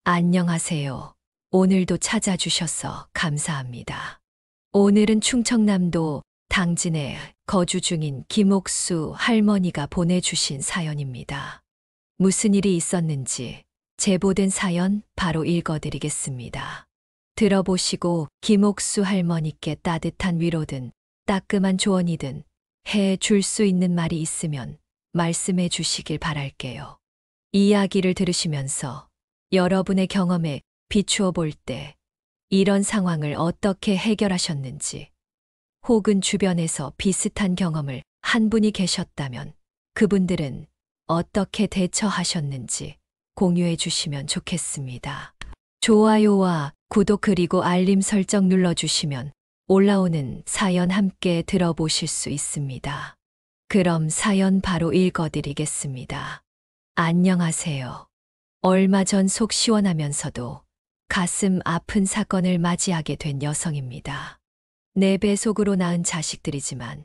안녕하세요. 오늘도 찾아주셔서 감사합니다. 오늘은 충청남도 당진에 거주 중인 김옥수 할머니가 보내주신 사연입니다. 무슨 일이 있었는지 제보된 사연 바로 읽어드리겠습니다. 들어보시고 김옥수 할머니께 따뜻한 위로든 따끔한 조언이든 해 줄 수 있는 말이 있으면 말씀해 주시길 바랄게요. 이야기를 들으시면서 여러분의 경험에 비추어 볼 때 이런 상황을 어떻게 해결하셨는지, 혹은 주변에서 비슷한 경험을 한 분이 계셨다면 그분들은 어떻게 대처하셨는지 공유해 주시면 좋겠습니다. 좋아요와 구독 그리고 알림 설정 눌러주시면 올라오는 사연 함께 들어보실 수 있습니다. 그럼 사연 바로 읽어드리겠습니다. 안녕하세요. 얼마 전 속 시원하면서도 가슴 아픈 사건을 맞이하게 된 여성입니다. 내 뱃속으로 낳은 자식들이지만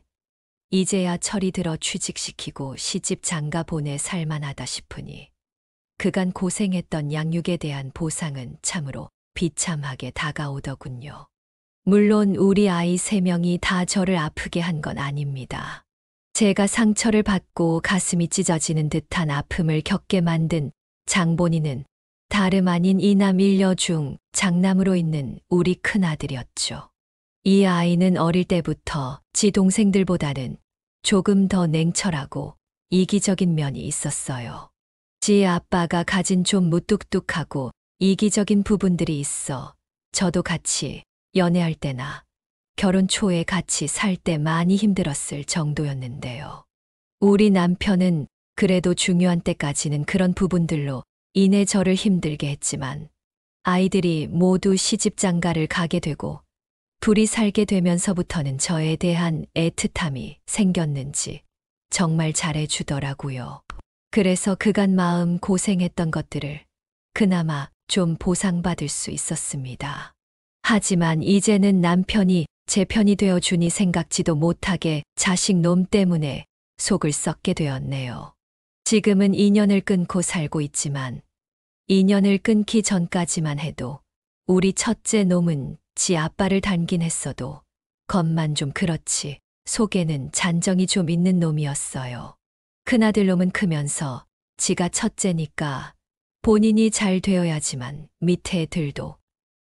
이제야 철이 들어 취직시키고 시집 장가 보내 살만하다 싶으니 그간 고생했던 양육에 대한 보상은 참으로 비참하게 다가오더군요. 물론 우리 아이 3명이 다 저를 아프게 한 건 아닙니다. 제가 상처를 받고 가슴이 찢어지는 듯한 아픔을 겪게 만든 장본인은 다름 아닌 이남 일녀 중 장남으로 있는 우리 큰아들이었죠. 이 아이는 어릴 때부터 지 동생들보다는 조금 더 냉철하고 이기적인 면이 있었어요. 지 아빠가 가진 좀 무뚝뚝하고 이기적인 부분들이 있어 저도 같이 연애할 때나 결혼 초에 같이 살 때 많이 힘들었을 정도였는데요. 우리 남편은 그래도 중요한 때까지는 그런 부분들로 인해 저를 힘들게 했지만 아이들이 모두 시집장가를 가게 되고 둘이 살게 되면서부터는 저에 대한 애틋함이 생겼는지 정말 잘해주더라고요. 그래서 그간 마음 고생했던 것들을 그나마 좀 보상받을 수 있었습니다. 하지만 이제는 남편이 제 편이 되어주니 생각지도 못하게 자식 놈 때문에 속을 썩게 되었네요. 지금은 인연을 끊고 살고 있지만 인연을 끊기 전까지만 해도 우리 첫째 놈은 지 아빠를 닮긴 했어도 겉만 좀 그렇지 속에는 잔정이 좀 있는 놈이었어요. 큰아들 놈은 크면서 지가 첫째니까 본인이 잘 되어야지만 밑에 들도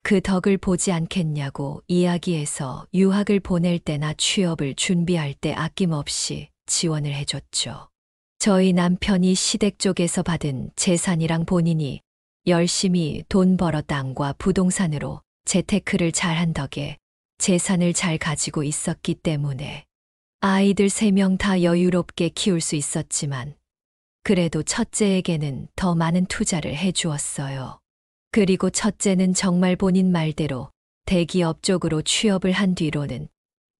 그 덕을 보지 않겠냐고 이야기해서 유학을 보낼 때나 취업을 준비할 때 아낌없이 지원을 해줬죠. 저희 남편이 시댁 쪽에서 받은 재산이랑 본인이 열심히 돈 벌어 땅과 부동산으로 재테크를 잘한 덕에 재산을 잘 가지고 있었기 때문에 아이들 3명 다 여유롭게 키울 수 있었지만 그래도 첫째에게는 더 많은 투자를 해주었어요. 그리고 첫째는 정말 본인 말대로 대기업 쪽으로 취업을 한 뒤로는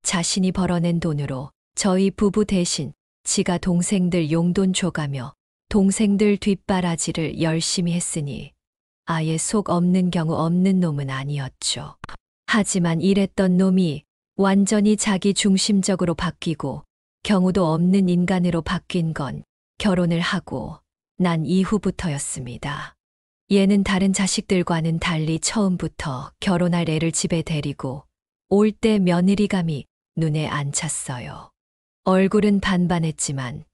자신이 벌어낸 돈으로 저희 부부 대신 지가 동생들 용돈 줘가며 동생들 뒷바라지를 열심히 했으니 아예 속 없는 경우 없는 놈은 아니었죠. 하지만 이랬던 놈이 완전히 자기 중심적으로 바뀌고 경우도 없는 인간으로 바뀐 건 결혼을 하고 난 이후부터였습니다. 얘는 다른 자식들과는 달리 처음부터 결혼할 애를 집에 데리고 올 때 며느리감이 눈에 안 찼어요. 얼굴은 반반했지만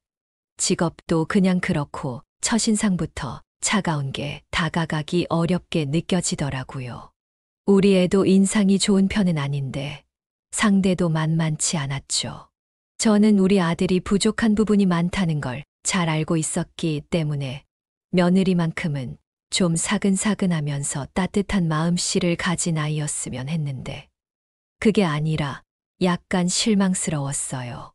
직업도 그냥 그렇고 첫인상부터 차가운 게 다가가기 어렵게 느껴지더라고요. 우리 애도 인상이 좋은 편은 아닌데 상대도 만만치 않았죠. 저는 우리 아들이 부족한 부분이 많다는 걸 잘 알고 있었기 때문에 며느리만큼은 좀 사근사근하면서 따뜻한 마음씨를 가진 아이였으면 했는데 그게 아니라 약간 실망스러웠어요.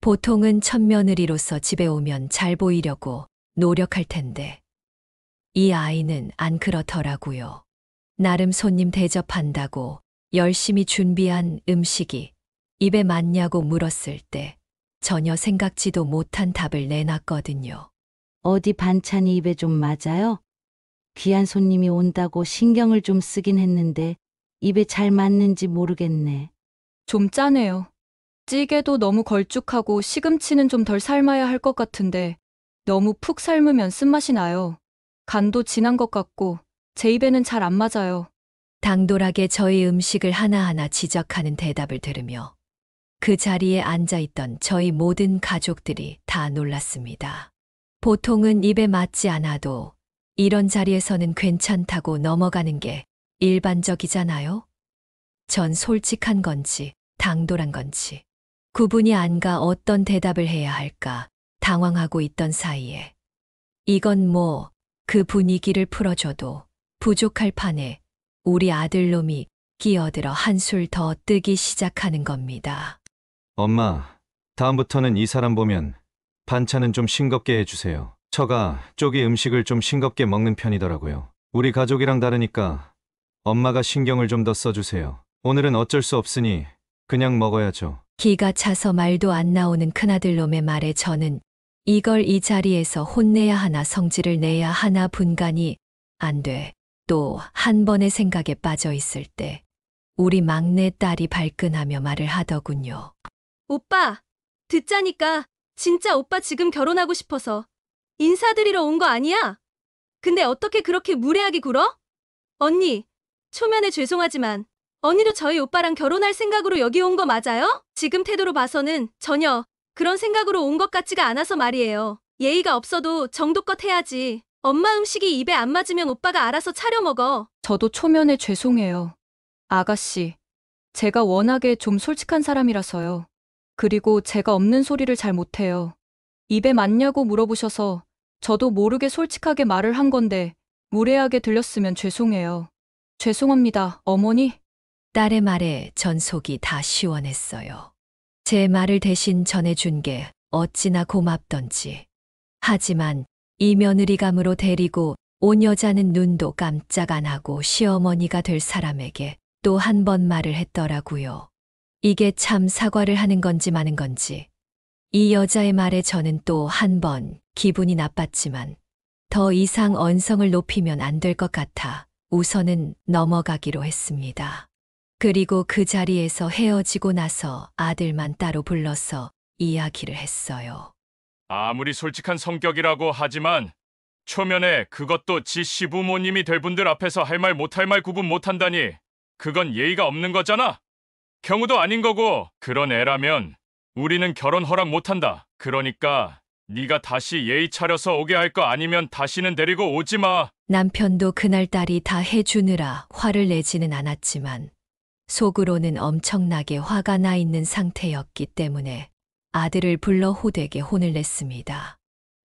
보통은 첫며느리로서 집에 오면 잘 보이려고 노력할 텐데 이 아이는 안 그렇더라고요. 나름 손님 대접한다고 열심히 준비한 음식이 입에 맞냐고 물었을 때 전혀 생각지도 못한 답을 내놨거든요. 어디 반찬이 입에 좀 맞아요? 귀한 손님이 온다고 신경을 좀 쓰긴 했는데 입에 잘 맞는지 모르겠네. 좀 짜네요. 찌개도 너무 걸쭉하고 시금치는 좀 덜 삶아야 할 것 같은데 너무 푹 삶으면 쓴맛이 나요. 간도 진한 것 같고 제 입에는 잘 안 맞아요. 당돌하게 저희 음식을 하나하나 지적하는 대답을 들으며 그 자리에 앉아있던 저희 모든 가족들이 다 놀랐습니다. 보통은 입에 맞지 않아도 이런 자리에서는 괜찮다고 넘어가는 게 일반적이잖아요? 전 솔직한 건지 당돌한 건지 구분이 안 가 어떤 대답을 해야 할까 당황하고 있던 사이에 이건 뭐 그 분위기를 풀어줘도 부족할 판에 우리 아들놈이 끼어들어 한술 더 뜨기 시작하는 겁니다. 엄마, 다음부터는 이 사람 보면 반찬은 좀 싱겁게 해주세요. 처가 쪽이 음식을 좀 싱겁게 먹는 편이더라고요. 우리 가족이랑 다르니까 엄마가 신경을 좀 더 써주세요. 오늘은 어쩔 수 없으니 그냥 먹어야죠. 기가 차서 말도 안 나오는 큰아들놈의 말에 저는 이걸 이 자리에서 혼내야 하나 성질을 내야 하나 분간이 안 돼. 또 한 번의 생각에 빠져 있을 때 우리 막내 딸이 발끈하며 말을 하더군요. 오빠, 듣자니까 진짜 오빠 지금 결혼하고 싶어서 인사드리러 온 거 아니야? 근데 어떻게 그렇게 무례하게 굴어? 언니, 초면에 죄송하지만 언니도 저희 오빠랑 결혼할 생각으로 여기 온 거 맞아요? 지금 태도로 봐서는 전혀 그런 생각으로 온 것 같지가 않아서 말이에요. 예의가 없어도 정도껏 해야지. 엄마 음식이 입에 안 맞으면 오빠가 알아서 차려 먹어. 저도 초면에 죄송해요. 아가씨, 제가 워낙에 좀 솔직한 사람이라서요. 그리고 제가 없는 소리를 잘 못해요. 입에 맞냐고 물어보셔서 저도 모르게 솔직하게 말을 한 건데 무례하게 들렸으면 죄송해요. 죄송합니다, 어머니. 딸의 말에 전 속이 다 시원했어요. 제 말을 대신 전해준 게 어찌나 고맙던지. 하지만 이 며느리감으로 데리고 온 여자는 눈도 깜짝 안 하고 시어머니가 될 사람에게 또 한 번 말을 했더라고요. 이게 참 사과를 하는 건지 마는 건지. 이 여자의 말에 저는 또 한 번 기분이 나빴지만 더 이상 언성을 높이면 안 될 것 같아 우선은 넘어가기로 했습니다. 그리고 그 자리에서 헤어지고 나서 아들만 따로 불러서 이야기를 했어요. 아무리 솔직한 성격이라고 하지만 초면에 그것도 지 시부모님이 될 분들 앞에서 할 말 못할 말 구분 못한다니 그건 예의가 없는 거잖아. 경우도 아닌 거고 그런 애라면 우리는 결혼 허락 못한다. 그러니까 네가 다시 예의 차려서 오게 할 거 아니면 다시는 데리고 오지 마. 남편도 그날 딸이 다 해주느라 화를 내지는 않았지만 속으로는 엄청나게 화가 나 있는 상태였기 때문에 아들을 불러 호되게 혼을 냈습니다.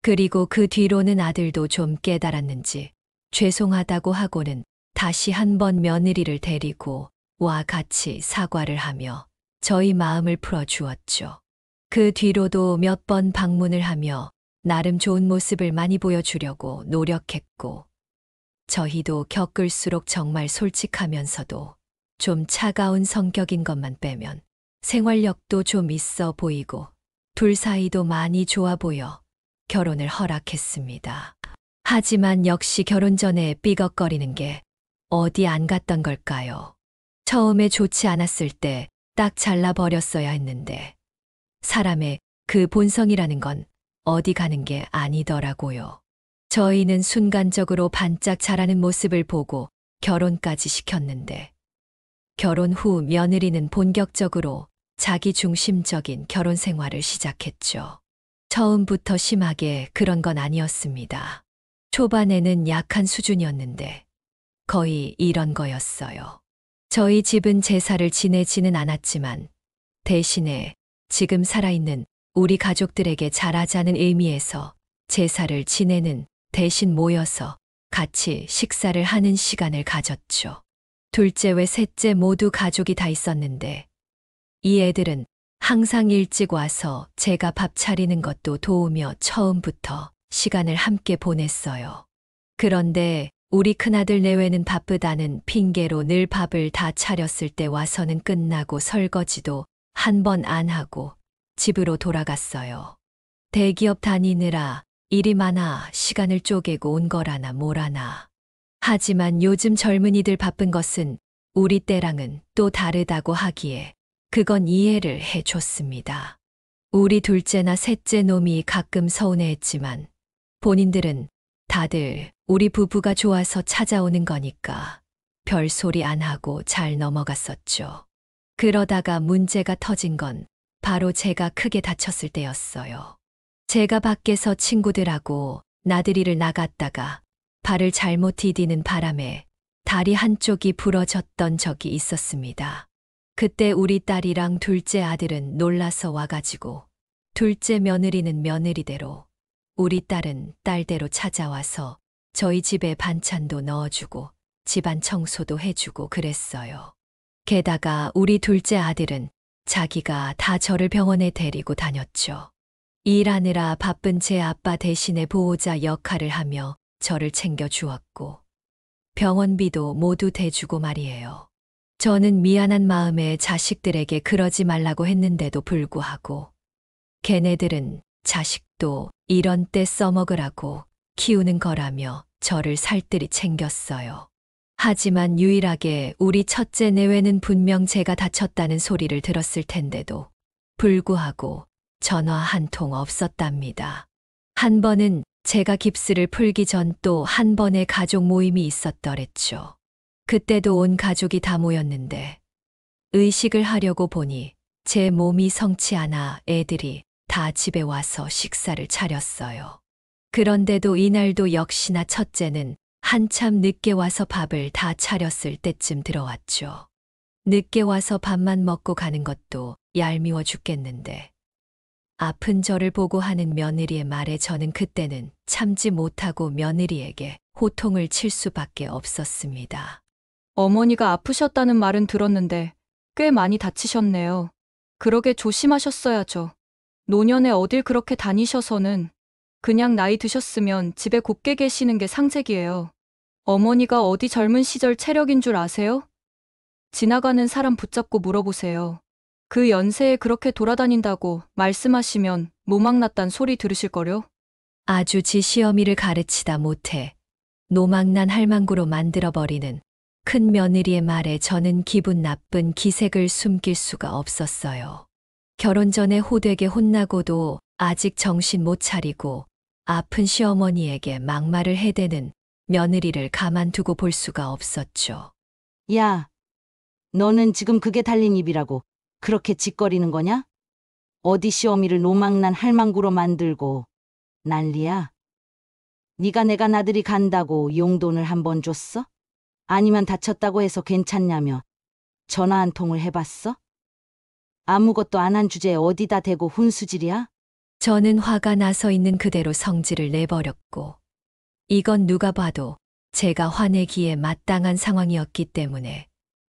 그리고 그 뒤로는 아들도 좀 깨달았는지 죄송하다고 하고는 다시 한 번 며느리를 데리고 와 같이 사과를 하며 저희 마음을 풀어주었죠. 그 뒤로도 몇 번 방문을 하며 나름 좋은 모습을 많이 보여주려고 노력했고 저희도 겪을수록 정말 솔직하면서도 좀 차가운 성격인 것만 빼면 생활력도 좀 있어 보이고 둘 사이도 많이 좋아 보여 결혼을 허락했습니다. 하지만 역시 결혼 전에 삐걱거리는 게 어디 안 갔던 걸까요? 처음에 좋지 않았을 때 딱 잘라버렸어야 했는데 사람의 그 본성이라는 건 어디 가는 게 아니더라고요. 저희는 순간적으로 반짝 자라는 모습을 보고 결혼까지 시켰는데 결혼 후 며느리는 본격적으로 자기 중심적인 결혼 생활을 시작했죠. 처음부터 심하게 그런 건 아니었습니다. 초반에는 약한 수준이었는데 거의 이런 거였어요. 저희 집은 제사를 지내지는 않았지만 대신에 지금 살아있는 우리 가족들에게 잘하자는 의미에서 제사를 지내는 대신 모여서 같이 식사를 하는 시간을 가졌죠. 둘째 외 셋째 모두 가족이 다 있었는데 이 애들은 항상 일찍 와서 제가 밥 차리는 것도 도우며 처음부터 시간을 함께 보냈어요. 그런데 우리 큰아들 내외는 바쁘다는 핑계로 늘 밥을 다 차렸을 때 와서는 끝나고 설거지도 한 번 안 하고 집으로 돌아갔어요. 대기업 다니느라 일이 많아 시간을 쪼개고 온 거라나 뭐라나. 하지만 요즘 젊은이들 바쁜 것은 우리 때랑은 또 다르다고 하기에 그건 이해를 해줬습니다. 우리 둘째나 셋째 놈이 가끔 서운해했지만 본인들은 다들 우리 부부가 좋아서 찾아오는 거니까 별 소리 안 하고 잘 넘어갔었죠. 그러다가 문제가 터진 건 바로 제가 크게 다쳤을 때였어요. 제가 밖에서 친구들하고 나들이를 나갔다가 발을 잘못 디디는 바람에 다리 한쪽이 부러졌던 적이 있었습니다. 그때 우리 딸이랑 둘째 아들은 놀라서 와가지고 둘째 며느리는 며느리대로, 우리 딸은 딸대로 찾아와서 저희 집에 반찬도 넣어주고 집안 청소도 해주고 그랬어요. 게다가 우리 둘째 아들은 자기가 다 저를 병원에 데리고 다녔죠. 일하느라 바쁜 제 아빠 대신에 보호자 역할을 하며 저를 챙겨주었고 병원비도 모두 대주고 말이에요. 저는 미안한 마음에 자식들에게 그러지 말라고 했는데도 불구하고 걔네들은 자식도 이런 때 써먹으라고 키우는 거라며 저를 살뜰히 챙겼어요. 하지만 유일하게 우리 첫째 내외는 분명 제가 다쳤다는 소리를 들었을 텐데도 불구하고 전화 한 통 없었답니다. 한 번은 제가 깁스를 풀기 전 또 한 번의 가족 모임이 있었더랬죠. 그때도 온 가족이 다 모였는데 의식을 하려고 보니 제 몸이 성치 않아 애들이 다 집에 와서 식사를 차렸어요. 그런데도 이날도 역시나 첫째는 한참 늦게 와서 밥을 다 차렸을 때쯤 들어왔죠. 늦게 와서 밥만 먹고 가는 것도 얄미워 죽겠는데 아픈 저를 보고 하는 며느리의 말에 저는 그때는 참지 못하고 며느리에게 호통을 칠 수밖에 없었습니다. 어머니가 아프셨다는 말은 들었는데 꽤 많이 다치셨네요. 그러게 조심하셨어야죠. 노년에 어딜 그렇게 다니셔서는 그냥 나이 드셨으면 집에 곱게 계시는 게 상책이에요. 어머니가 어디 젊은 시절 체력인 줄 아세요? 지나가는 사람 붙잡고 물어보세요. 그 연세에 그렇게 돌아다닌다고 말씀하시면 노망났단 소리 들으실걸요? 아주 지 시어미를 가르치다 못해 노망난 할망구로 만들어버리는 큰 며느리의 말에 저는 기분 나쁜 기색을 숨길 수가 없었어요. 결혼 전에 호되게 혼나고도 아직 정신 못 차리고 아픈 시어머니에게 막말을 해대는 며느리를 가만두고 볼 수가 없었죠. 야, 너는 지금 그게 달린 입이라고 그렇게 짓거리는 거냐? 어디 시어미를 노망난 할망구로 만들고 난리야? 네가 내가 나들이 간다고 용돈을 한 번 줬어? 아니면 다쳤다고 해서 괜찮냐며 전화 한 통을 해봤어? 아무것도 안 한 주제에 어디다 대고 훈수질이야? 저는 화가 나서 있는 그대로 성질을 내버렸고 이건 누가 봐도 제가 화내기에 마땅한 상황이었기 때문에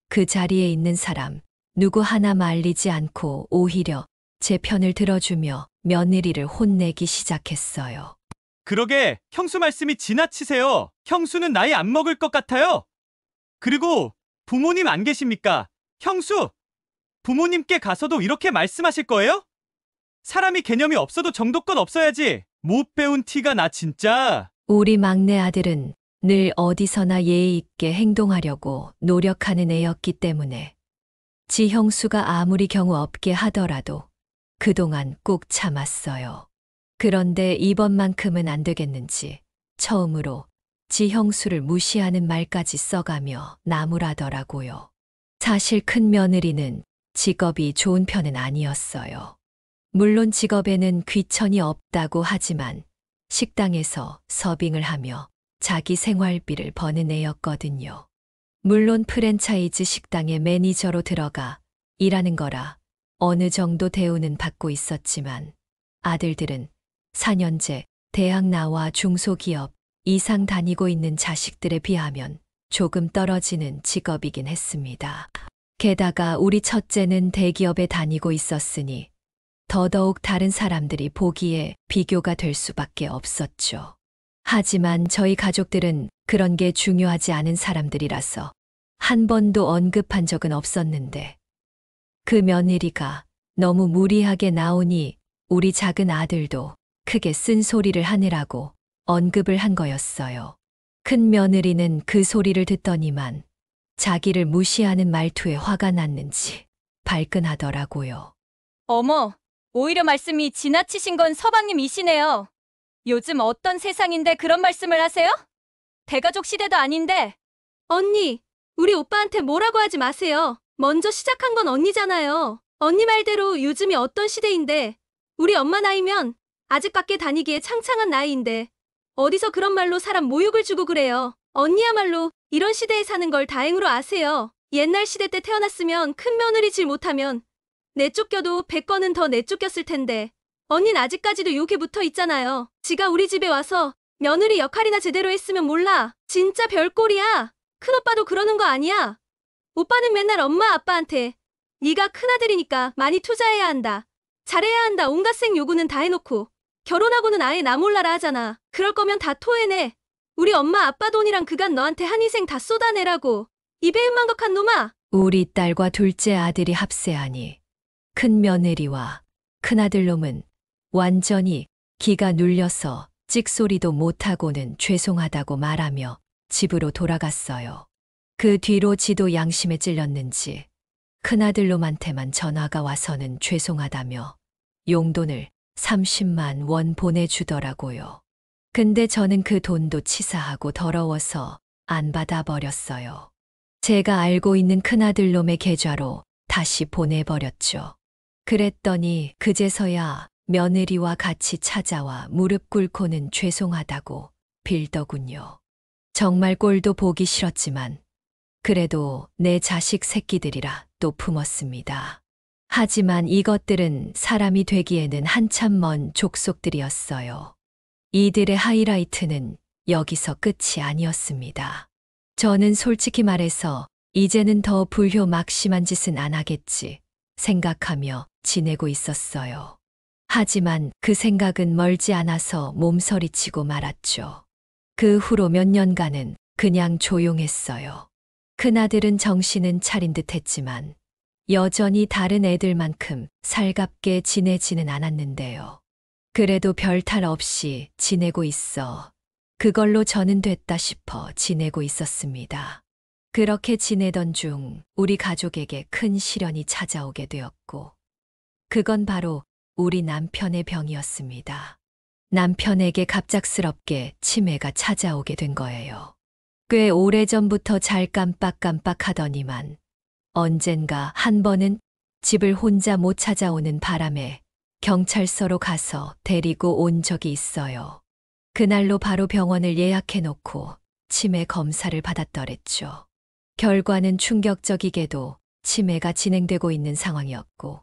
그 자리에 있는 사람 누구 하나 말리지 않고 오히려 제 편을 들어주며 며느리를 혼내기 시작했어요. 그러게 형수 말씀이 지나치세요. 형수는 나이 안 먹을 것 같아요. 그리고 부모님 안 계십니까? 형수! 부모님께 가서도 이렇게 말씀하실 거예요? 사람이 개념이 없어도 정도껏 없어야지. 못 배운 티가 나 진짜. 우리 막내 아들은 늘 어디서나 예의 있게 행동하려고 노력하는 애였기 때문에 지 형수가 아무리 경우 없게 하더라도 그동안 꾹 참았어요. 그런데 이번만큼은 안 되겠는지 처음으로 지 형수를 무시하는 말까지 써가며 나무라더라고요. 사실 큰 며느리는 직업이 좋은 편은 아니었어요. 물론 직업에는 귀천이 없다고 하지만 식당에서 서빙을 하며 자기 생활비를 버는 애였거든요. 물론 프랜차이즈 식당의 매니저로 들어가 일하는 거라 어느 정도 대우는 받고 있었지만 아들들은 4년제 대학 나와 중소기업 이상 다니고 있는 자식들에 비하면 조금 떨어지는 직업이긴 했습니다. 게다가 우리 첫째는 대기업에 다니고 있었으니 더더욱 다른 사람들이 보기에 비교가 될 수밖에 없었죠. 하지만 저희 가족들은 그런 게 중요하지 않은 사람들이라서 한 번도 언급한 적은 없었는데 그 며느리가 너무 무리하게 나오니 우리 작은 아들도 크게 쓴소리를 하느라고 언급을 한 거였어요. 큰 며느리는 그 소리를 듣더니만 자기를 무시하는 말투에 화가 났는지 발끈하더라고요. 어머, 오히려 말씀이 지나치신 건 서방님이시네요. 요즘 어떤 세상인데 그런 말씀을 하세요? 대가족 시대도 아닌데. 언니, 우리 오빠한테 뭐라고 하지 마세요. 먼저 시작한 건 언니잖아요. 언니 말대로 요즘이 어떤 시대인데, 우리 엄마 나이면 아직 밖에 다니기에 창창한 나이인데, 어디서 그런 말로 사람 모욕을 주고 그래요. 언니야말로 이런 시대에 사는 걸 다행으로 아세요. 옛날 시대 때 태어났으면 큰 며느리 질 못하면 내쫓겨도 100건은 더 내쫓겼을 텐데, 언닌 아직까지도 욕에 붙어 있잖아요. 지가 우리 집에 와서 며느리 역할이나 제대로 했으면 몰라. 진짜 별꼴이야. 큰오빠도 그러는 거 아니야? 오빠는 맨날 엄마 아빠한테 네가 큰아들이니까 많이 투자해야 한다, 잘해야 한다, 온갖 생 요구는 다 해놓고 결혼하고는 아예 나 몰라라 하잖아. 그럴 거면 다 토해내. 우리 엄마 아빠 돈이랑 그간 너한테 한 희생 다 쏟아내라고. 이 배은망덕한 놈아. 우리 딸과 둘째 아들이 합세하니 큰 며느리와 큰아들 놈은 완전히 기가 눌려서 찍소리도 못하고는 죄송하다고 말하며 집으로 돌아갔어요. 그 뒤로 지도 양심에 찔렸는지 큰아들 놈한테만 전화가 와서는 죄송하다며 용돈을 30만 원 보내주더라고요. 근데 저는 그 돈도 치사하고 더러워서 안 받아버렸어요. 제가 알고 있는 큰아들 놈의 계좌로 다시 보내버렸죠. 그랬더니 그제서야 며느리와 같이 찾아와 무릎 꿇고는 죄송하다고 빌더군요. 정말 꼴도 보기 싫었지만 그래도 내 자식 새끼들이라 또 품었습니다. 하지만 이것들은 사람이 되기에는 한참 먼 족속들이었어요. 이들의 하이라이트는 여기서 끝이 아니었습니다. 저는 솔직히 말해서 이제는 더 불효막심한 짓은 안 하겠지 생각하며 지내고 있었어요. 하지만 그 생각은 멀지 않아서 몸서리치고 말았죠. 그 후로 몇 년간은 그냥 조용했어요. 큰아들은 정신은 차린 듯 했지만 여전히 다른 애들만큼 살갑게 지내지는 않았는데요. 그래도 별탈 없이 지내고 있어 그걸로 저는 됐다 싶어 지내고 있었습니다. 그렇게 지내던 중 우리 가족에게 큰 시련이 찾아오게 되었고 그건 바로 우리 남편의 병이었습니다. 남편에게 갑작스럽게 치매가 찾아오게 된 거예요. 꽤 오래전부터 잘 깜빡깜빡 하더니만 언젠가 한 번은 집을 혼자 못 찾아오는 바람에 경찰서로 가서 데리고 온 적이 있어요. 그날로 바로 병원을 예약해 놓고 치매 검사를 받았더랬죠. 결과는 충격적이게도 치매가 진행되고 있는 상황이었고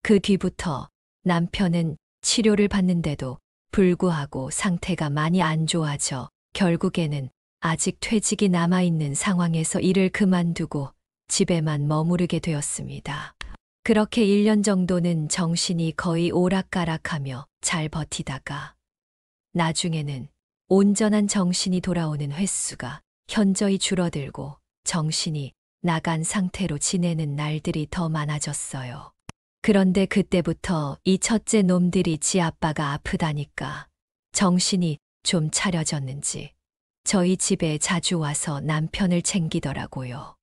그 뒤부터 남편은 치료를 받는데도 불구하고 상태가 많이 안 좋아져 결국에는 아직 퇴직이 남아있는 상황에서 일을 그만두고 집에만 머무르게 되었습니다. 그렇게 1년 정도는 정신이 거의 오락가락하며 잘 버티다가 나중에는 온전한 정신이 돌아오는 횟수가 현저히 줄어들고 정신이 나간 상태로 지내는 날들이 더 많아졌어요. 그런데 그때부터 이 첫째 놈들이 지 아빠가 아프다니까 정신이 좀 차려졌는지 저희 집에 자주 와서 남편을 챙기더라고요.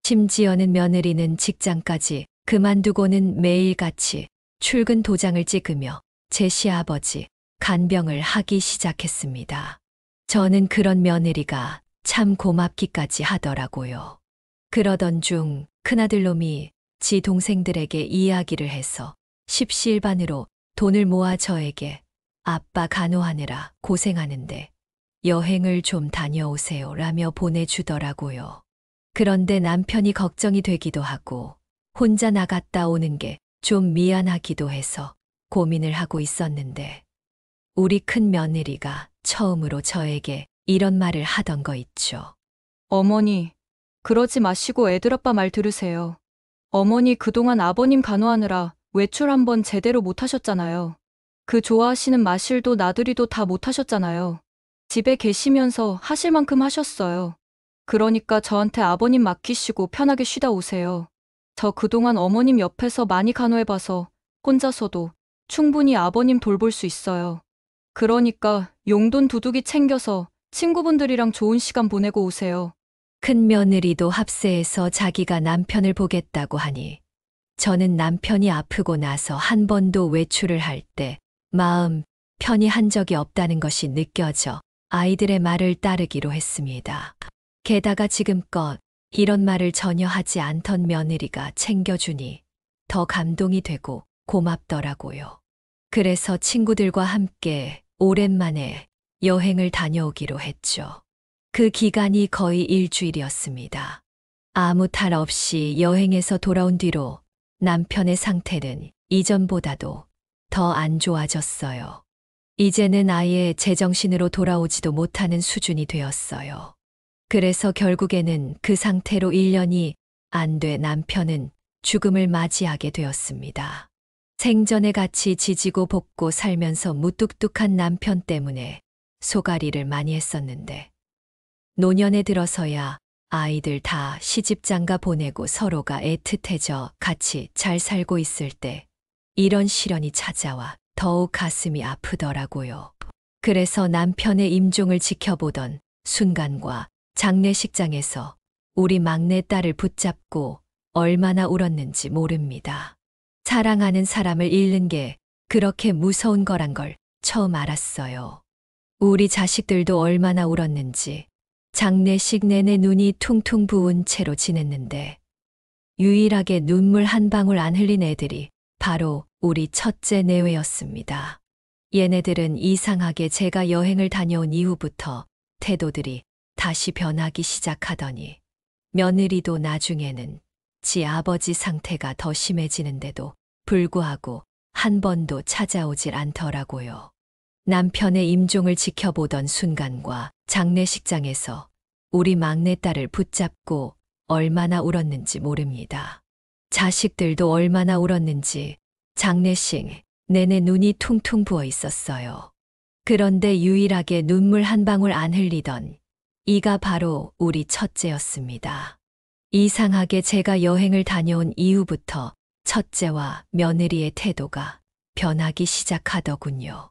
심지어는 며느리는 직장까지 그만두고는 매일같이 출근 도장을 찍으며 제 시아버지 간병을 하기 시작했습니다. 저는 그런 며느리가 참 고맙기까지 하더라고요. 그러던 중 큰아들 놈이 지 동생들에게 이야기를 해서 십시일반으로 돈을 모아 저에게 아빠 간호하느라 고생하는데 여행을 좀 다녀오세요 라며 보내주더라고요. 그런데 남편이 걱정이 되기도 하고 혼자 나갔다 오는 게 좀 미안하기도 해서 고민을 하고 있었는데 우리 큰 며느리가 처음으로 저에게 이런 말을 하던 거 있죠. 어머니, 그러지 마시고 애들 아빠 말 들으세요. 어머니 그동안 아버님 간호하느라 외출 한번 제대로 못 하셨잖아요. 그 좋아하시는 마실도 나들이도 다 못 하셨잖아요. 집에 계시면서 하실 만큼 하셨어요. 그러니까 저한테 아버님 맡기시고 편하게 쉬다 오세요. 저 그동안 어머님 옆에서 많이 간호해봐서 혼자서도 충분히 아버님 돌볼 수 있어요. 그러니까 용돈 두둑이 챙겨서 친구분들이랑 좋은 시간 보내고 오세요. 큰 며느리도 합세해서 자기가 남편을 보겠다고 하니 저는 남편이 아프고 나서 한 번도 외출을 할 때 마음 편히 한 적이 없다는 것이 느껴져 아이들의 말을 따르기로 했습니다. 게다가 지금껏 이런 말을 전혀 하지 않던 며느리가 챙겨주니 더 감동이 되고 고맙더라고요. 그래서 친구들과 함께 오랜만에 여행을 다녀오기로 했죠. 그 기간이 거의 일주일이었습니다. 아무 탈 없이 여행에서 돌아온 뒤로 남편의 상태는 이전보다도 더 안 좋아졌어요. 이제는 아예 제정신으로 돌아오지도 못하는 수준이 되었어요. 그래서 결국에는 그 상태로 1년이 안 돼 남편은 죽음을 맞이하게 되었습니다. 생전에 같이 지지고 볶고 살면서 무뚝뚝한 남편 때문에 소가리를 많이 했었는데 노년에 들어서야 아이들 다 시집장가 보내고 서로가 애틋해져 같이 잘 살고 있을 때 이런 시련이 찾아와 더욱 가슴이 아프더라고요. 그래서 남편의 임종을 지켜보던 순간과 장례식장에서 우리 막내딸을 붙잡고 얼마나 울었는지 모릅니다. 사랑하는 사람을 잃는 게 그렇게 무서운 거란 걸 처음 알았어요. 우리 자식들도 얼마나 울었는지 장례식 내내 눈이 퉁퉁 부은 채로 지냈는데 유일하게 눈물 한 방울 안 흘린 애들이 바로 우리 첫째 내외였습니다. 얘네들은 이상하게 제가 여행을 다녀온 이후부터 태도들이 다시 변하기 시작하더니 며느리도 나중에는 지 아버지 상태가 더 심해지는데도 불구하고 한 번도 찾아오질 않더라고요. 남편의 임종을 지켜보던 순간과 장례식장에서 우리 막내딸을 붙잡고 얼마나 울었는지 모릅니다. 자식들도 얼마나 울었는지 장례식 내내 눈이 퉁퉁 부어 있었어요. 그런데 유일하게 눈물 한 방울 안 흘리던 이가 바로 우리 첫째였습니다. 이상하게 제가 여행을 다녀온 이후부터 첫째와 며느리의 태도가 변하기 시작하더군요.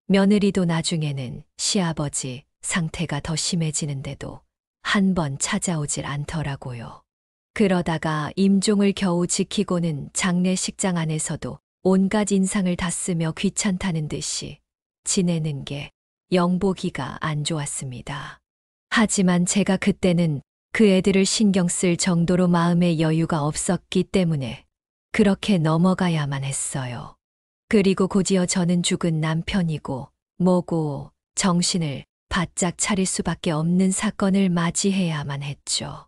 며느리도 나중에는 시아버지 상태가 더 심해지는데도 한 번 찾아오질 않더라고요. 그러다가 임종을 겨우 지키고는 장례식장 안에서도 온갖 인상을 다 쓰며 귀찮다는 듯이 지내는 게 영 보기가 안 좋았습니다. 하지만 제가 그때는 그 애들을 신경 쓸 정도로 마음의 여유가 없었기 때문에 그렇게 넘어가야만 했어요. 그리고 곧이어 저는 죽은 남편이고 뭐고 정신을 바짝 차릴 수밖에 없는 사건을 맞이해야만 했죠.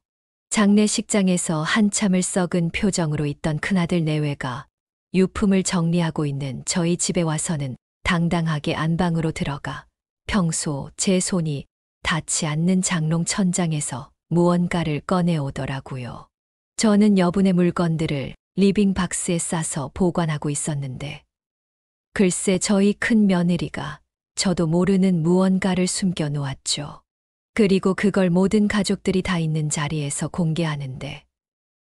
장례식장에서 한참을 썩은 표정으로 있던 큰아들 내외가 유품을 정리하고 있는 저희 집에 와서는 당당하게 안방으로 들어가 평소 제 손이 닿지 않는 장롱 천장에서 무언가를 꺼내오더라고요. 저는 여분의 물건들을 리빙 박스에 싸서 보관하고 있었는데 글쎄 저희 큰 며느리가 저도 모르는 무언가를 숨겨 놓았죠. 그리고 그걸 모든 가족들이 다 있는 자리에서 공개하는데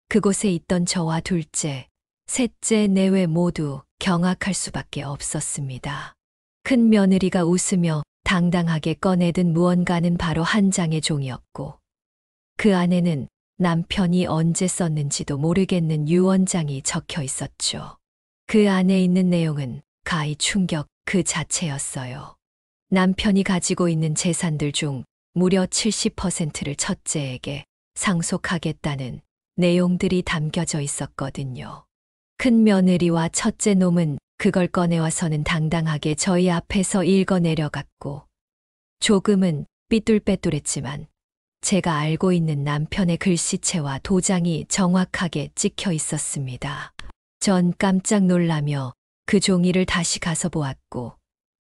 그곳에 있던 저와 둘째, 셋째 내외 모두 경악할 수밖에 없었습니다. 큰 며느리가 웃으며 당당하게 꺼내든 무언가는 바로 한 장의 종이었고 그 안에는 남편이 언제 썼는지도 모르겠는 유언장이 적혀 있었죠. 그 안에 있는 내용은 가히 충격 그 자체였어요. 남편이 가지고 있는 재산들 중 무려 70%를 첫째에게 상속하겠다는 내용들이 담겨져 있었거든요. 큰 며느리와 첫째 놈은 그걸 꺼내와서는 당당하게 저희 앞에서 읽어 내려갔고 조금은 삐뚤빼뚤했지만 제가 알고 있는 남편의 글씨체와 도장이 정확하게 찍혀 있었습니다. 전 깜짝 놀라며 그 종이를 다시 가서 보았고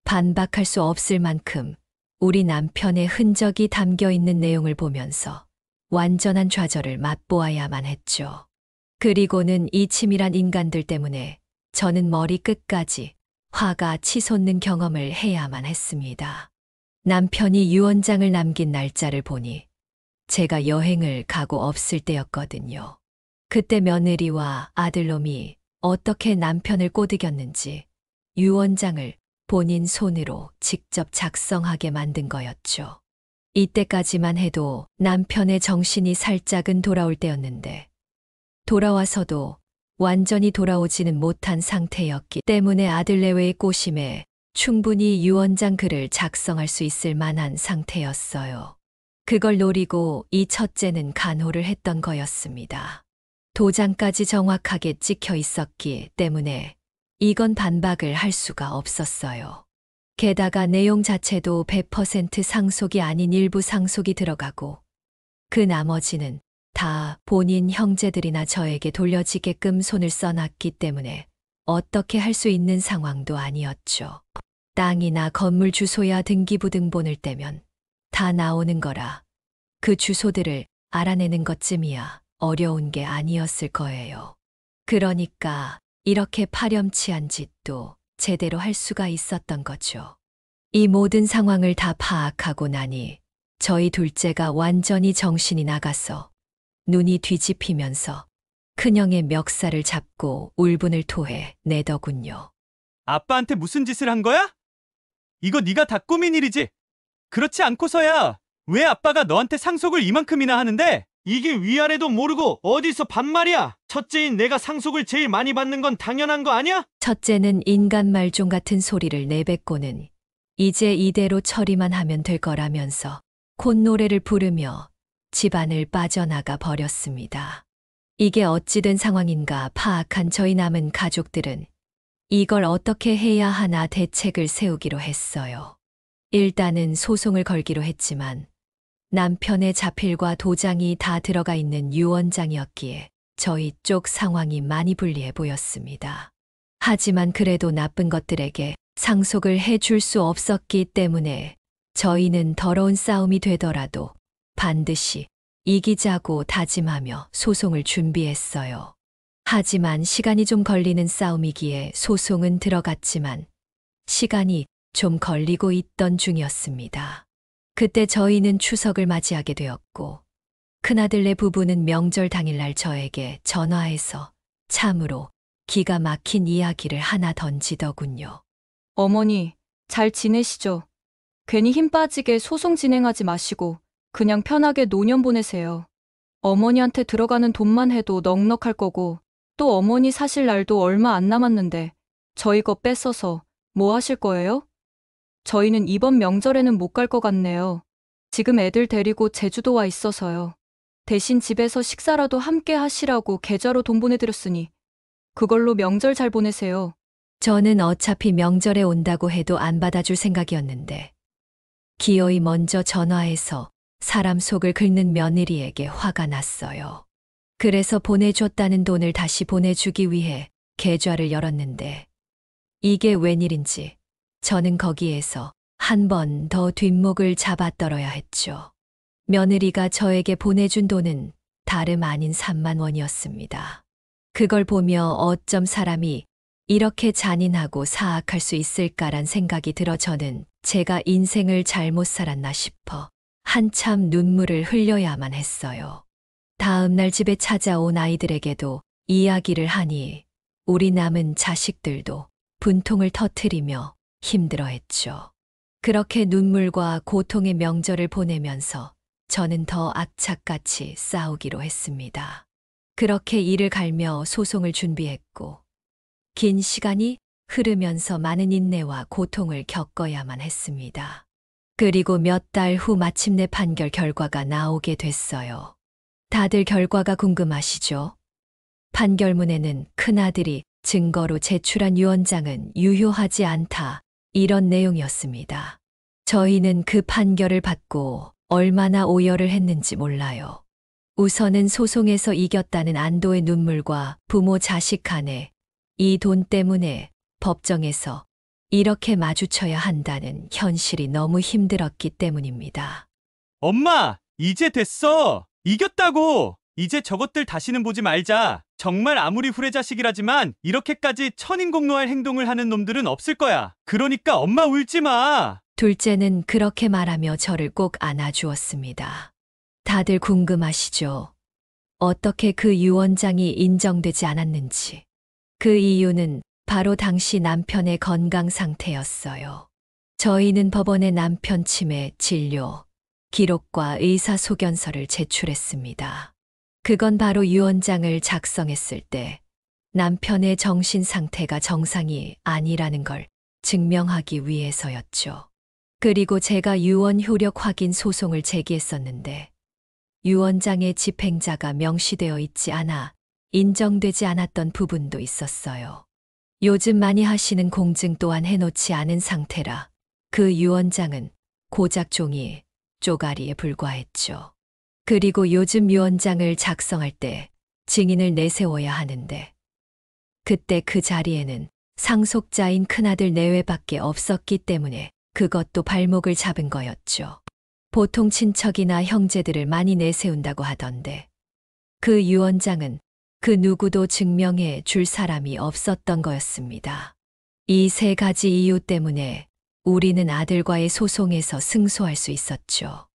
반박할 수 없을 만큼 우리 남편의 흔적이 담겨 있는 내용을 보면서 완전한 좌절을 맛보아야만 했죠. 그리고는 이 치밀한 인간들 때문에 저는 머리 끝까지 화가 치솟는 경험을 해야만 했습니다. 남편이 유언장을 남긴 날짜를 보니 제가 여행을 가고 없을 때였거든요. 그때 며느리와 아들놈이 어떻게 남편을 꼬드겼는지 유언장을 본인 손으로 직접 작성하게 만든 거였죠. 이때까지만 해도 남편의 정신이 살짝은 돌아올 때였는데 돌아와서도 완전히 돌아오지는 못한 상태였기 때문에 아들 내외의 꼬심에 충분히 유 원장 글을 작성할 수 있을 만한 상태였어요. 그걸 노리고 이 첫째는 간호를 했던 거였습니다. 도장까지 정확하게 찍혀 있었기 때문에 이건 반박을 할 수가 없었어요. 게다가 내용 자체도 100% 상속이 아닌 일부 상속이 들어가고 그 나머지는 다 본인 형제들이나 저에게 돌려지게끔 손을 써놨기 때문에 어떻게 할 수 있는 상황도 아니었죠. 땅이나 건물 주소야 등기부등본을 떼면 다 나오는 거라 그 주소들을 알아내는 것쯤이야 어려운 게 아니었을 거예요. 그러니까 이렇게 파렴치한 짓도 제대로 할 수가 있었던 거죠. 이 모든 상황을 다 파악하고 나니 저희 둘째가 완전히 정신이 나가서 눈이 뒤집히면서 큰형의 멱살을 잡고 울분을 토해 내더군요. 아빠한테 무슨 짓을 한 거야? 이거 네가 다 꾸민 일이지. 그렇지 않고서야 왜 아빠가 너한테 상속을 이만큼이나 하는데? 이게 위아래도 모르고 어디서 반말이야? 첫째인 내가 상속을 제일 많이 받는 건 당연한 거 아니야? 첫째는 인간 말종 같은 소리를 내뱉고는 이제 이대로 처리만 하면 될 거라면서 콧노래를 부르며 집안을 빠져나가 버렸습니다. 이게 어찌된 상황인가 파악한 저희 남은 가족들은 이걸 어떻게 해야 하나 대책을 세우기로 했어요. 일단은 소송을 걸기로 했지만 남편의 자필과 도장이 다 들어가 있는 유 원장이었기에 저희 쪽 상황이 많이 불리해 보였습니다. 하지만 그래도 나쁜 것들에게 상속을 해줄 수 없었기 때문에 저희는 더러운 싸움이 되더라도 반드시 이기자고 다짐하며 소송을 준비했어요. 하지만 시간이 좀 걸리는 싸움이기에 소송은 들어갔지만 시간이 좀 걸리고 있던 중이었습니다. 그때 저희는 추석을 맞이하게 되었고 큰아들네 부부는 명절 당일날 저에게 전화해서 참으로 기가 막힌 이야기를 하나 던지더군요. 어머니, 잘 지내시죠? 괜히 힘 빠지게 소송 진행하지 마시고 그냥 편하게 노년 보내세요. 어머니한테 들어가는 돈만 해도 넉넉할 거고 또 어머니 사실 날도 얼마 안 남았는데 저희 거 뺏어서 뭐 하실 거예요? 저희는 이번 명절에는 못 갈 것 같네요. 지금 애들 데리고 제주도 와 있어서요. 대신 집에서 식사라도 함께 하시라고 계좌로 돈 보내드렸으니 그걸로 명절 잘 보내세요. 저는 어차피 명절에 온다고 해도 안 받아줄 생각이었는데 기어이 먼저 전화해서 사람 속을 긁는 며느리에게 화가 났어요. 그래서 보내줬다는 돈을 다시 보내주기 위해 계좌를 열었는데 이게 웬일인지 저는 거기에서 한 번 더 뒷목을 잡아 떨어야 했죠. 며느리가 저에게 보내준 돈은 다름 아닌 3만 원이었습니다. 그걸 보며 어쩜 사람이 이렇게 잔인하고 사악할 수 있을까란 생각이 들어 저는 제가 인생을 잘못 살았나 싶어 한참 눈물을 흘려야만 했어요. 다음 날 집에 찾아온 아이들에게도 이야기를 하니 우리 남은 자식들도 분통을 터뜨리며 힘들어했죠. 그렇게 눈물과 고통의 명절을 보내면서 저는 더 악착같이 싸우기로 했습니다. 그렇게 이를 갈며 소송을 준비했고 긴 시간이 흐르면서 많은 인내와 고통을 겪어야만 했습니다. 그리고 몇 달 후 마침내 판결 결과가 나오게 됐어요. 다들 결과가 궁금하시죠? 판결문에는 큰아들이 증거로 제출한 유언장은 유효하지 않다. 이런 내용이었습니다. 저희는 그 판결을 받고 얼마나 오열을 했는지 몰라요. 우선은 소송에서 이겼다는 안도의 눈물과 부모 자식 간에 이 돈 때문에 법정에서 이렇게 마주쳐야 한다는 현실이 너무 힘들었기 때문입니다. 엄마, 이제 됐어. 이겼다고. 이제 저것들 다시는 보지 말자. 정말 아무리 후레자식이라지만 이렇게까지 천인공노할 행동을 하는 놈들은 없을 거야. 그러니까 엄마 울지 마. 둘째는 그렇게 말하며 저를 꼭 안아주었습니다. 다들 궁금하시죠? 어떻게 그 유언장이 인정되지 않았는지. 그 이유는 바로 당시 남편의 건강 상태였어요. 저희는 법원에 남편 치매 진료 기록과 의사소견서를 제출했습니다. 그건 바로 유언장을 작성했을 때 남편의 정신 상태가 정상이 아니라는 걸 증명하기 위해서였죠. 그리고 제가 유언 효력 확인 소송을 제기했었는데 유언장에 집행자가 명시되어 있지 않아 인정되지 않았던 부분도 있었어요. 요즘 많이 하시는 공증 또한 해놓지 않은 상태라 그 유언장은 고작 종이 쪼가리에 불과했죠. 그리고 요즘 유언장을 작성할 때 증인을 내세워야 하는데 그때 그 자리에는 상속자인 큰아들 내외밖에 없었기 때문에 그것도 발목을 잡은 거였죠. 보통 친척이나 형제들을 많이 내세운다고 하던데 그 유언장은 그 누구도 증명해 줄 사람이 없었던 거였습니다. 이 세 가지 이유 때문에 우리는 아들과의 소송에서 승소할 수 있었죠.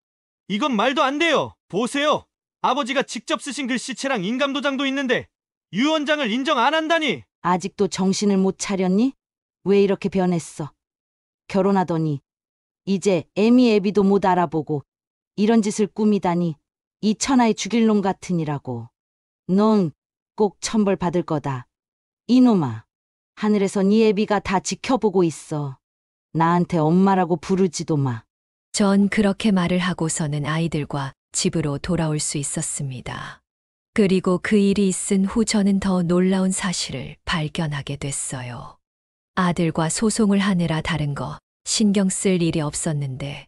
이건 말도 안 돼요. 보세요. 아버지가 직접 쓰신 글씨체랑 인감도장도 있는데 유언장을 인정 안 한다니. 아직도 정신을 못 차렸니? 왜 이렇게 변했어? 결혼하더니 이제 애미애비도 못 알아보고 이런 짓을 꾸미다니 이 천하의 죽일 놈 같으니라고. 넌 꼭 천벌 받을 거다. 이놈아, 하늘에서 네 애비가 다 지켜보고 있어. 나한테 엄마라고 부르지도 마. 전 그렇게 말을 하고서는 아이들과 집으로 돌아올 수 있었습니다. 그리고 그 일이 있은 후 저는 더 놀라운 사실을 발견하게 됐어요. 아들과 소송을 하느라 다른 거 신경 쓸 일이 없었는데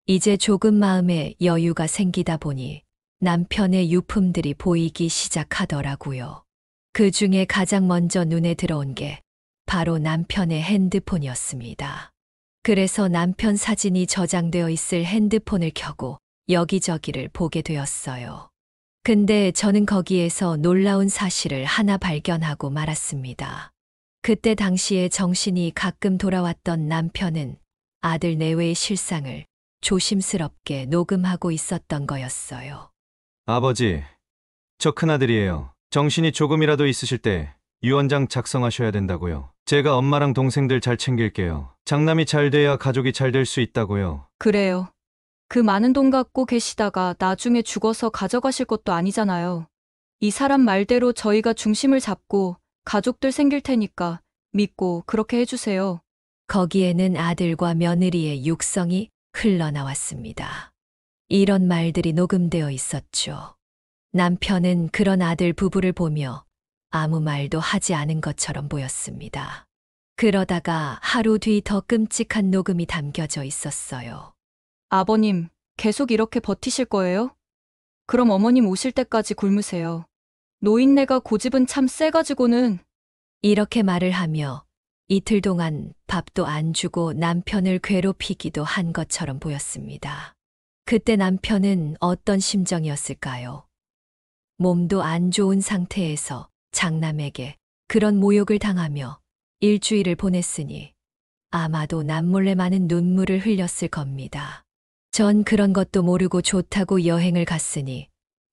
이제 조금 마음에 여유가 생기다 보니 남편의 유품들이 보이기 시작하더라고요. 그 중에 가장 먼저 눈에 들어온 게 바로 남편의 핸드폰이었습니다. 그래서 남편 사진이 저장되어 있을 핸드폰을 켜고 여기저기를 보게 되었어요. 근데 저는 거기에서 놀라운 사실을 하나 발견하고 말았습니다. 그때 당시에 정신이 가끔 돌아왔던 남편은 아들 내외의 실상을 조심스럽게 녹음하고 있었던 거였어요. 아버지, 저 큰아들이에요. 정신이 조금이라도 있으실 때 유언장 작성하셔야 된다고요. 제가 엄마랑 동생들 잘 챙길게요. 장남이 잘 돼야 가족이 잘 될 수 있다고요. 그래요. 그 많은 돈 갖고 계시다가 나중에 죽어서 가져가실 것도 아니잖아요. 이 사람 말대로 저희가 중심을 잡고 가족들 생길 테니까 믿고 그렇게 해주세요. 거기에는 아들과 며느리의 육성이 흘러나왔습니다. 이런 말들이 녹음되어 있었죠. 남편은 그런 아들 부부를 보며 아무 말도 하지 않은 것처럼 보였습니다. 그러다가 하루 뒤 더 끔찍한 녹음이 담겨져 있었어요. 아버님, 계속 이렇게 버티실 거예요? 그럼 어머님 오실 때까지 굶으세요. 노인네가 고집은 참 세가지고는. 이렇게 말을 하며 이틀 동안 밥도 안 주고 남편을 괴롭히기도 한 것처럼 보였습니다. 그때 남편은 어떤 심정이었을까요? 몸도 안 좋은 상태에서 장남에게 그런 모욕을 당하며 일주일을 보냈으니 아마도 남몰래 많은 눈물을 흘렸을 겁니다. 전 그런 것도 모르고 좋다고 여행을 갔으니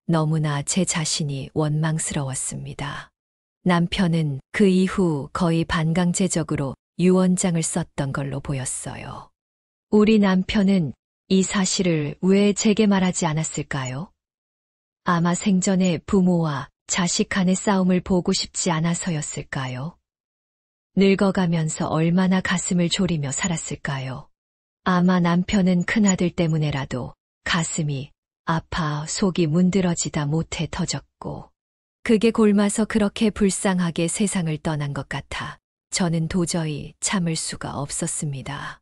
너무나 제 자신이 원망스러웠습니다. 남편은 그 이후 거의 반강제적으로 유언장을 썼던 걸로 보였어요. 우리 남편은 이 사실을 왜 제게 말하지 않았을까요? 아마 생전에 부모와 자식 간의 싸움을 보고 싶지 않아서였을까요? 늙어가면서 얼마나 가슴을 졸이며 살았을까요? 아마 남편은 큰아들 때문에라도 가슴이 아파 속이 문드러지다 못해 터졌고 그게 골마서 그렇게 불쌍하게 세상을 떠난 것 같아 저는 도저히 참을 수가 없었습니다.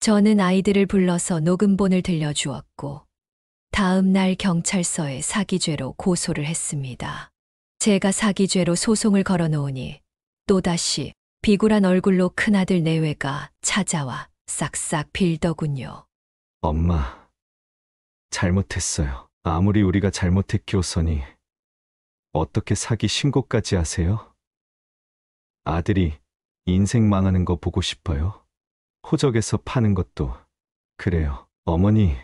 저는 아이들을 불러서 녹음본을 들려주었고 다음 날 경찰서에 사기죄로 고소를 했습니다. 제가 사기죄로 소송을 걸어놓으니 또다시 비굴한 얼굴로 큰아들 내외가 찾아와 싹싹 빌더군요. 엄마, 잘못했어요. 아무리 우리가 잘못해 키웠으니 어떻게 사기 신고까지 하세요? 아들이 인생 망하는 거 보고 싶어요? 호적에서 파는 것도 그래요. 어머니,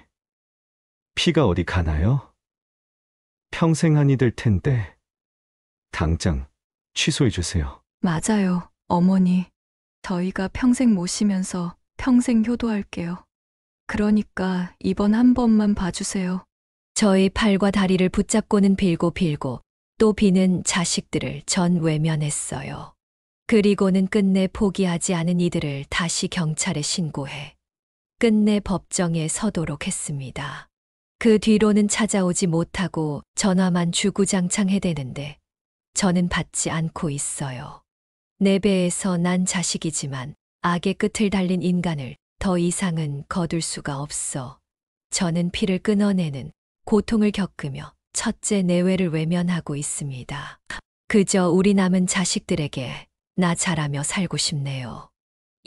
피가 어디 가나요? 평생 한이 될 텐데 당장 취소해 주세요. 맞아요, 어머니. 저희가 평생 모시면서 평생 효도할게요. 그러니까 이번 한 번만 봐주세요. 저의 팔과 다리를 붙잡고는 빌고 또 비는 자식들을 전 외면했어요. 그리고는 끝내 포기하지 않은 이들을 다시 경찰에 신고해 끝내 법정에 서도록 했습니다. 그 뒤로는 찾아오지 못하고 전화만 주구장창 해대는데 저는 받지 않고 있어요. 내 배에서 난 자식이지만 악의 끝을 달린 인간을 더 이상은 거둘 수가 없어 저는 피를 끊어내는 고통을 겪으며 첫째 내외를 외면하고 있습니다. 그저 우리 남은 자식들에게 나 잘하며 살고 싶네요.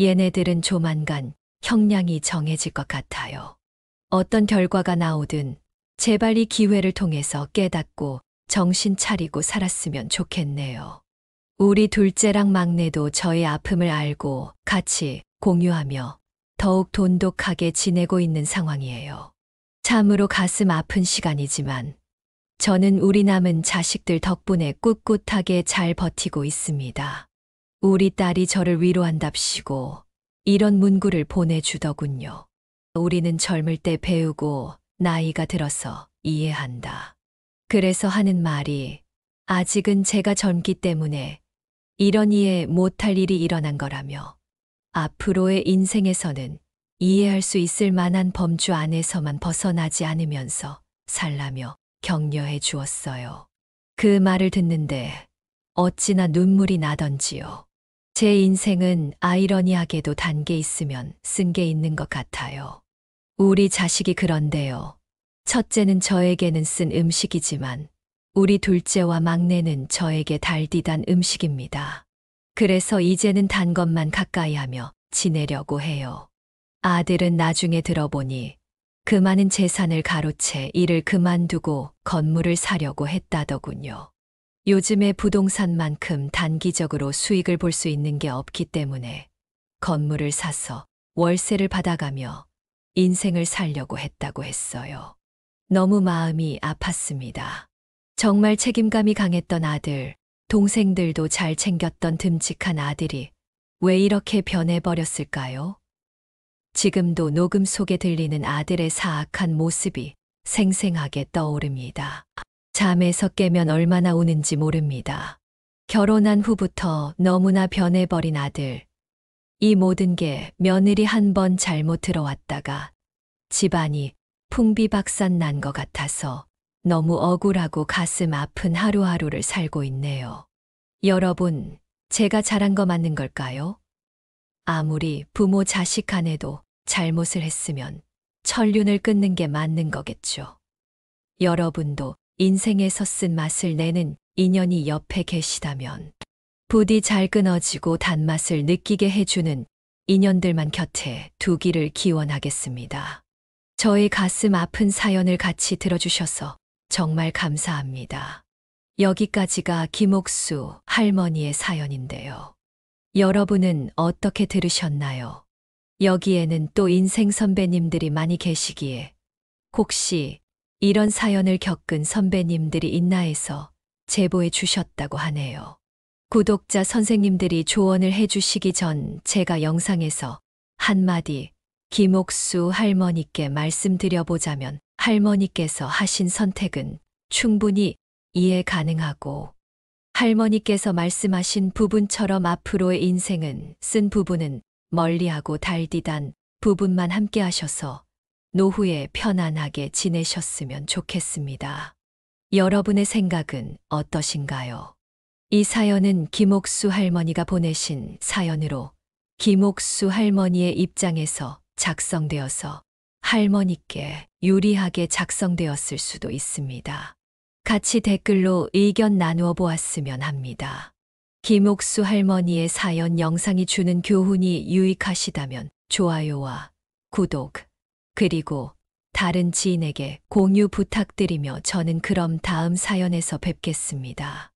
얘네들은 조만간 형량이 정해질 것 같아요. 어떤 결과가 나오든 제발 이 기회를 통해서 깨닫고 정신 차리고 살았으면 좋겠네요. 우리 둘째랑 막내도 저의 아픔을 알고 같이 공유하며 더욱 돈독하게 지내고 있는 상황이에요. 참으로 가슴 아픈 시간이지만 저는 우리 남은 자식들 덕분에 꿋꿋하게 잘 버티고 있습니다. 우리 딸이 저를 위로한답시고 이런 문구를 보내주더군요. 우리는 젊을 때 배우고 나이가 들어서 이해한다. 그래서 하는 말이 아직은 제가 젊기 때문에 이런 이해 못할 일이 일어난 거라며 앞으로의 인생에서는 이해할 수 있을 만한 범주 안에서만 벗어나지 않으면서 살라며 격려해 주었어요. 그 말을 듣는데 어찌나 눈물이 나던지요. 제 인생은 아이러니하게도 단계 있으면 쓴 게 있는 것 같아요. 우리 자식이 그런데요. 첫째는 저에게는 쓴 음식이지만 우리 둘째와 막내는 저에게 달디단 음식입니다. 그래서 이제는 단 것만 가까이 하며 지내려고 해요. 아들은 나중에 들어보니 그 많은 재산을 가로채 일을 그만두고 건물을 사려고 했다더군요. 요즘에 부동산만큼 단기적으로 수익을 볼 수 있는 게 없기 때문에 건물을 사서 월세를 받아가며 인생을 살려고 했다고 했어요. 너무 마음이 아팠습니다. 정말 책임감이 강했던 아들, 동생들도 잘 챙겼던 듬직한 아들이 왜 이렇게 변해버렸을까요? 지금도 녹음 속에 들리는 아들의 사악한 모습이 생생하게 떠오릅니다. 잠에서 깨면 얼마나 우는지 모릅니다. 결혼한 후부터 너무나 변해버린 아들. 이 모든 게 며느리 한 번 잘못 들어왔다가 집안이 풍비박산 난 것 같아서 너무 억울하고 가슴 아픈 하루하루를 살고 있네요. 여러분, 제가 잘한 거 맞는 걸까요? 아무리 부모 자식 간에도 잘못을 했으면 천륜을 끊는 게 맞는 거겠죠. 여러분도 인생에서 쓴 맛을 내는 인연이 옆에 계시다면 부디 잘 끊어지고 단맛을 느끼게 해주는 인연들만 곁에 두기를 기원하겠습니다. 저의 가슴 아픈 사연을 같이 들어주셔서 정말 감사합니다. 여기까지가 김옥수 할머니의 사연인데요. 여러분은 어떻게 들으셨나요? 여기에는 또 인생 선배님들이 많이 계시기에 혹시 이런 사연을 겪은 선배님들이 있나 해서 제보해 주셨다고 하네요. 구독자 선생님들이 조언을 해주시기 전 제가 영상에서 한마디 김옥수 할머니께 말씀드려보자면 할머니께서 하신 선택은 충분히 이해 가능하고 할머니께서 말씀하신 부분처럼 앞으로의 인생은 쓴 부분은 멀리하고 달디단 부분만 함께 하셔서 노후에 편안하게 지내셨으면 좋겠습니다. 여러분의 생각은 어떠신가요? 이 사연은 김옥수 할머니가 보내신 사연으로 김옥수 할머니의 입장에서 작성되어서 할머니께 유리하게 작성되었을 수도 있습니다. 같이 댓글로 의견 나누어 보았으면 합니다. 김옥수 할머니의 사연 영상이 주는 교훈이 유익하시다면 좋아요와 구독, 그리고 다른 지인에게 공유 부탁드리며 저는 그럼 다음 사연에서 뵙겠습니다.